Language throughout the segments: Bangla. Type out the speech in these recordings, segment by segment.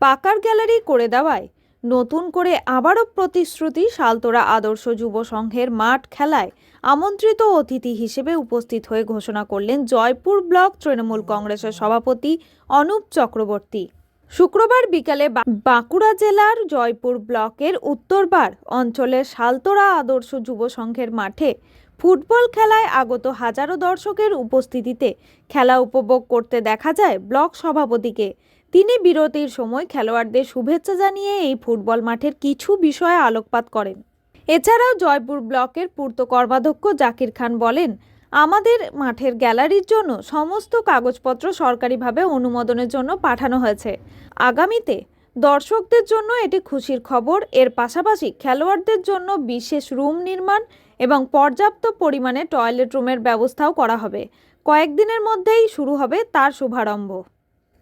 পাকার গ্যালারি করে দেওয়ায় নতুন করে আবারও প্রতিশ্রুতি শালতোরা আদর্শ যুব সংঘের মাঠ খেলায় আমন্ত্রিত অতিথি হিসেবে উপস্থিত হয়ে ঘোষণা করলেন জয়পুর ব্লক তৃণমূল কংগ্রেসের সভাপতি অনুপ চক্রবর্তী। শুক্রবার বিকালে বাঁকুড়া জেলার জয়পুর ব্লকের উত্তরবার অঞ্চলের শালতোরা আদর্শ যুব সংঘের মাঠে ফুটবল খেলায় আগত হাজারো দর্শকের উপস্থিতিতে খেলা উপভোগ করতে দেখা যায় ব্লক সভাপতিকে। তিনি বিরতির সময় খেলোয়াড়দের শুভেচ্ছা জানিয়ে এই ফুটবল মাঠের কিছু বিষয়ে আলোকপাত করেন। এছাড়াও জয়পুর ব্লকের পূর্ত কর্মাধ্যক্ষ জাকির খান বলেন, আমাদের মাঠের গ্যালারির জন্য সমস্ত কাগজপত্র সরকারিভাবে অনুমোদনের জন্য পাঠানো হয়েছে। আগামীতে দর্শকদের জন্য এটি খুশির খবর। এর পাশাপাশি খেলোয়াড়দের জন্য বিশেষ রুম নির্মাণ এবং পর্যাপ্ত পরিমাণে টয়লেট রুমের ব্যবস্থাও করা হবে। কয়েকদিনের মধ্যেই শুরু হবে তার শুভারম্ভ।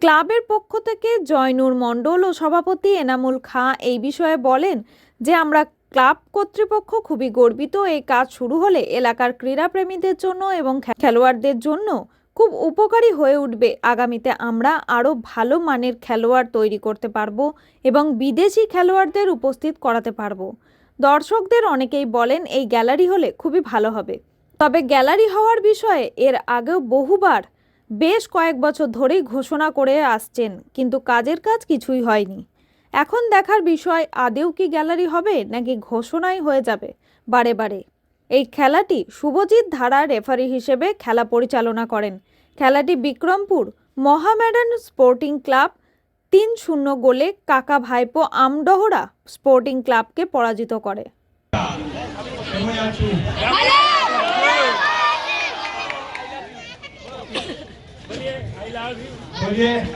ক্লাবের পক্ষ থেকে জয়নুর মণ্ডল ও সভাপতি এনামুল খাঁ এই বিষয়ে বলেন যে, আমরা ক্লাব কর্তৃপক্ষ খুবই গর্বিত। এই কাজ শুরু হলে এলাকার ক্রীড়াপ্রেমীদের জন্য এবং খেলোয়াড়দের জন্য খুব উপকারী হয়ে উঠবে। আগামীতে আমরা আরও ভালো মানের খেলোয়াড় তৈরি করতে পারবো এবং বিদেশি খেলোয়াড়দের উপস্থিত করাতে পারবো। দর্শকদের অনেকেই বলেন এই গ্যালারি হলে খুবই ভালো হবে। তবে গ্যালারি হওয়ার বিষয়ে এর আগেও বহুবার বেশ কয়েক বছর ধরেই ঘোষণা করে আসছেন, কিন্তু কাজের কাজ কিছুই হয়নি। এখন দেখার বিষয় আদেও কি গ্যালারি হবে নাকি ঘোষণাই হয়ে যাবে বারে বারে। এই খেলাটি শুভজিৎ ধারা রেফারি হিসেবে খেলা পরিচালনা করেন। খেলাটি বিক্রমপুর মহামেডান স্পোর্টিং ক্লাব ৩-০ গোলে কাকা ভাইপো আমডহরা স্পোর্টিং ক্লাবকে পরাজিত করে।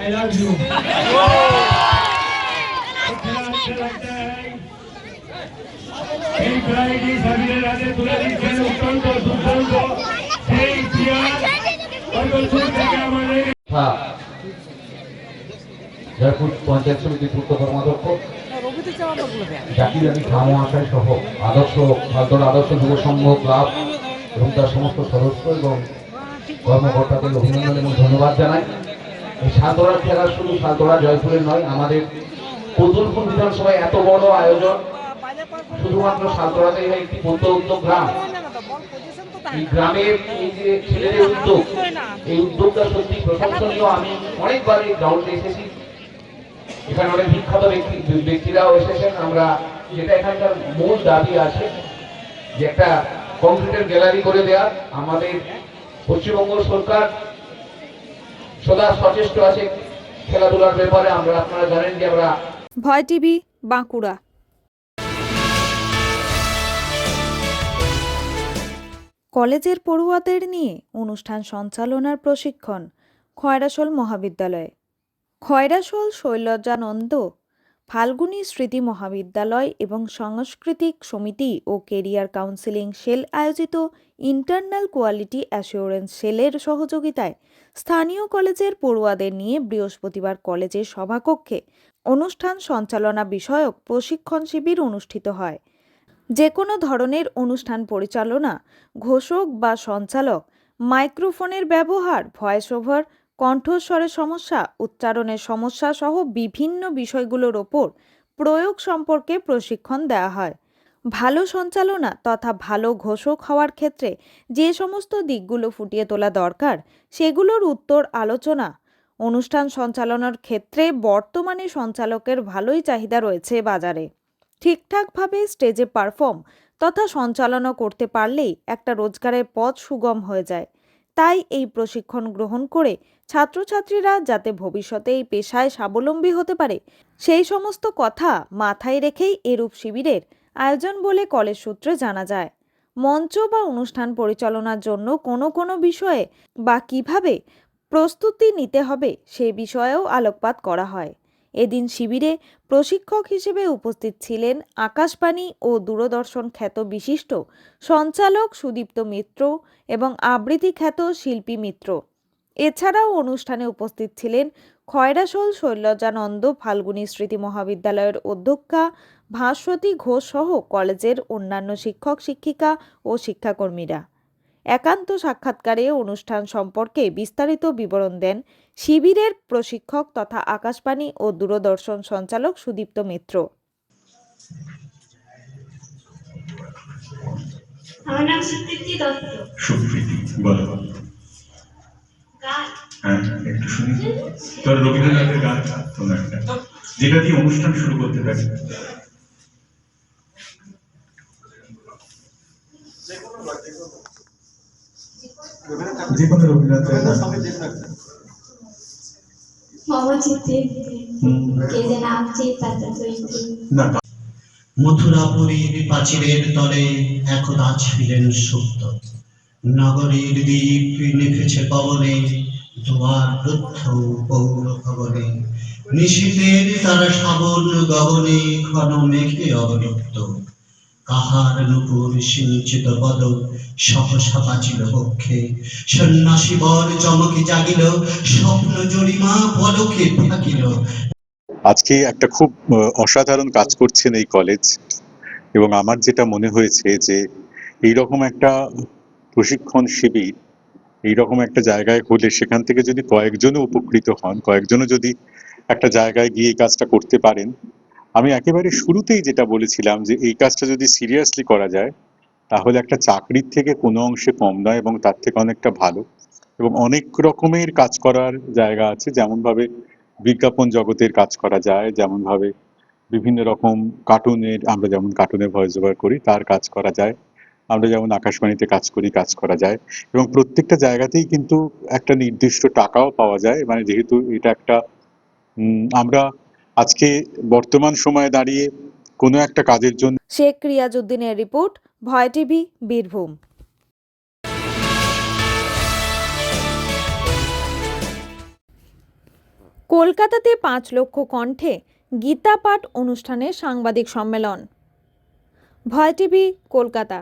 I love you. এই খেলাটি সাবিরের হাতে তুলে দিচ্ছেন অত্যন্ত দুর্দান্ত সেই চেয়ার থেকে আমাদের জয়পুর পঞ্চায়েত সমিতির পূর্ত কর্মাধ্যক্ষ জাকির আলী খাঁ মহাশয় সহ শালতোরা আদর্শ যুব সংঘ ক্লাব এবং তার সমস্ত সদস্য এবং কর্মকর্তাদের অভিনন্দন এবং ধন্যবাদ জানাই। এই শালতোরার খেলা শুধু শালতোরা জয়পুরের নয়, আমাদের কতুলপুর বিধানসভায় এত বড় আয়োজন শুধুমাত্র শালতোরাতেই হয়। একটি পদ্ম উদ্যোগ গ্রাম, এই গ্রামের এই যে ছেলেদের উদ্যোগ, এই উদ্যোগটা সত্যি প্রশংসনীয়। আমি অনেকবার এই গ্রাউন্ডে এসেছি, এখানে অনেক বিখ্যাত ব্যক্তিরাও এসেছেন। আমরা যেটা এখানকার মূল দাবি আছে যে একটা কংক্রিটের গ্যালারি করে দেওয়া। আমাদের পশ্চিমবঙ্গ সরকার সদা সচেষ্ট আছে খেলাধুলার ব্যাপারে। আপনারা জানেন যে আমরা ভয় টিভি বাঁকুড়া। কলেজের পড়ুয়াদের নিয়ে অনুষ্ঠান সঞ্চালনার প্রশিক্ষণ খয়রাশোল মহাবিদ্যালয়ে। খয়রাশোল শৈলজানন্দ ফাল্গুনী স্মৃতি মহাবিদ্যালয় এবং সাংস্কৃতিক সমিতি ও কেরিয়ার কাউন্সিলিং সেল আয়োজিত ইন্টারনাল কোয়ালিটি অ্যাসিওরেন্স সেলের সহযোগিতায় স্থানীয় কলেজের পড়ুয়াদের নিয়ে বৃহস্পতিবার কলেজের সভাকক্ষে অনুষ্ঠান সঞ্চালনা বিষয়ক প্রশিক্ষণ শিবির অনুষ্ঠিত হয়। যে কোনো ধরনের অনুষ্ঠান পরিচালনা, ঘোষক বা সঞ্চালক, মাইক্রোফোনের ব্যবহার, ভয়েস ওভার, কণ্ঠস্বরের সমস্যা, উচ্চারণের সমস্যা সহ বিভিন্ন বিষয়গুলোর ওপর প্রয়োগ সম্পর্কে প্রশিক্ষণ দেওয়া হয়। ভালো সঞ্চালনা তথা ভালো ঘোষক হওয়ার ক্ষেত্রে যে সমস্ত দিকগুলো ফুটিয়ে তোলা দরকার সেগুলোর উত্তর আলোচনা। অনুষ্ঠান সঞ্চালনার ক্ষেত্রে বর্তমানে সঞ্চালকের ভালোই চাহিদা রয়েছে বাজারে। ঠিকঠাকভাবে স্টেজে পারফর্ম তথা সঞ্চালনা করতে পারলেই একটা রোজগারের পথ সুগম হয়ে যায়। তাই এই প্রশিক্ষণ গ্রহণ করে ছাত্রছাত্রীরা যাতে ভবিষ্যতে এই পেশায় স্বাবলম্বী হতে পারে সেই সমস্ত কথা মাথায় রেখেই এরূপ শিবিরের আয়োজন বলে কলেজ সূত্রে জানা যায়। মঞ্চ বা অনুষ্ঠান পরিচালনার জন্য কোনো বিষয়ে বা কিভাবে প্রস্তুতি নিতে হবে সে বিষয়েও আলোকপাত করা হয়। এদিন শিবিরে প্রশিক্ষক হিসেবে উপস্থিত ছিলেন আকাশবাণী ও দূরদর্শন খ্যাত বিশিষ্ট সঞ্চালক সুদীপ্ত মিত্র এবং আবৃত্তি খ্যাত শিল্পী মিত্র। এছাড়াও অনুষ্ঠানে উপস্থিত ছিলেন খয়রাশোল শৈলজানন্দ ফাল্গুনী স্মৃতি মহাবিদ্যালয়ের অধ্যক্ষা ভাস্বতী ঘোষ সহ কলেজের অন্যান্য শিক্ষক শিক্ষিকা ও শিক্ষাকর্মীরা। একান্ত সাক্ষাৎকারে অনুষ্ঠান সম্পর্কে বিস্তারিত বিবরণ দেন শিবিরের প্রশিক্ষক তথা আকাশবাণী ও দূরদর্শন সঞ্চালক সুদীপ্ত মিত্র। আমার নাম সুপ্রীতি দত্ত। সুপ্রীতি, বলো। গান? হ্যাঁ, একটু শুনি তোর রবীন্দ্রনাথের গান, কোনো একটা, যেটা দিয়ে অনুষ্ঠান শুরু করতে থাকি। যে কোনো রবীন্দ্রনাথের গান। মম চিত্তে কে যেন আছে তাতে তৈরি। না, মথুরাপুরীর প্রাচীরের তলে একদা ছিলেন সুপ্ত। নগরীর দ্বীপ নিভেছে পবনে, দুয়ার রুদ্ধ পৌর ভবনে। নিশীথের তারা শ্রাবণ গগনে, ঘন মেঘে অবলুপ্ত। কাহার নূপুর সিঞ্চিত পদ সহসা বাজিল বক্ষে। সন্ন্যাসী বর চমকে জাগিল, স্বপ্ন জরিমা পলকে থাকিল। আজকে একটা খুব অসাধারণ কাজ করছেন এই কলেজ, এবং আমার যেটা মনে হয়েছে যে এইরকম একটা প্রশিক্ষণ শিবির এইরকম একটা জায়গায় হলে সেখান থেকে যদি কয়েকজনও উপকৃত হন, কয়েকজনও যদি একটা জায়গায় গিয়ে এই কাজটা করতে পারেন, আমি একেবারে শুরুতেই যেটা বলেছিলাম যে এই কাজটা যদি সিরিয়াসলি করা যায় তাহলে একটা চাকরির থেকে কোনো অংশে কম নয় এবং তার থেকে অনেকটা ভালো। এবং অনেক রকমের কাজ করার জায়গা আছে, যেমনভাবে বিজ্ঞাপন জগতের কাজ করা যায়, যেমনভাবে বিভিন্ন রকম কার্টুনের, আমরা যেমন কার্টুনের ভয়েস ওভার করি তার কাজ করা যায়, আমরা যেমন আকাশবাণীতে কাজ করি কাজ করা যায়, এবং প্রত্যেকটা জায়গাতেই কিন্তু একটা নির্দিষ্ট টাকাও পাওয়া যায়। মানে যেহেতু এটা একটা আমরা আজকে বর্তমান সময়ে দাঁড়িয়ে কোনো একটা কাজের জন্য। শেখ রিয়াজউদ্দিনের রিপোর্ট, ভয় টিভি, বীরভূম। কলকাতাতে 5 লক্ষ কণ্ঠে গীতা পাঠ অনুষ্ঠানে সাংবাদিক সম্মেলন। ভয় টিভি, কলকাতা।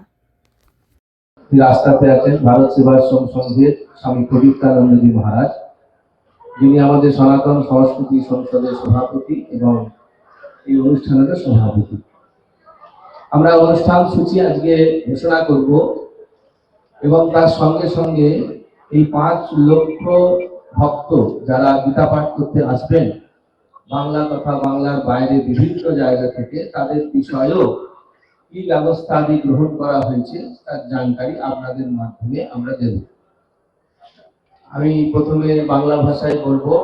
রাস্তাতে আছেন ভারত সেবাশ্রম সংঘের স্বামী প্রদীপ্তানন্দজি মহারাজ, যিনি আমাদের সনাতন সংস্কৃতি সংসদের সভাপতি এবং এই অনুষ্ঠানের সভাপতি। আমরা অনুষ্ঠান সূচি আজকে ঘোষণা করব এবং তার সঙ্গে সঙ্গে এই 5 লক্ষ ভক্ত যারা গীতা পাঠ করতে আসবেন বাংলা তথা বাংলার বাইরে বিভিন্ন জায়গা থেকে, তাদের বিষয়েও কি ব্যবস্থা আদি গ্রহণ করা হয়েছে তার জানকারি আপনাদের মাধ্যমে আমরা দেব। আমি প্রথমে বাংলা ভাষায় বলবো,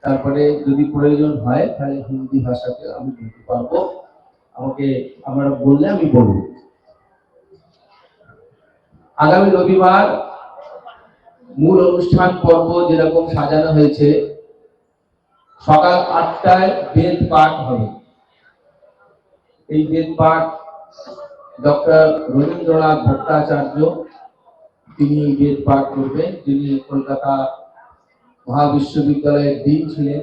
তারপরে যদি প্রয়োজন হয় তাহলে হিন্দি ভাষাতে আমি বলতে পারবো, আমাকে আপনারা বললে আমি বলবো। আগামী রবিবার মূল অনুষ্ঠান পর্ব যেরকম সাজানো হয়েছে, সকাল 8টায় বেদ পাঠ হবে। এই বেদ পাঠ ডক্টর রবীন্দ্রনাথ ভট্টাচার্য তিনি বেদ পাঠ করবেন, যিনি কলকাতা মহাবিশ্ববিদ্যালয়ের ডিন ছিলেন।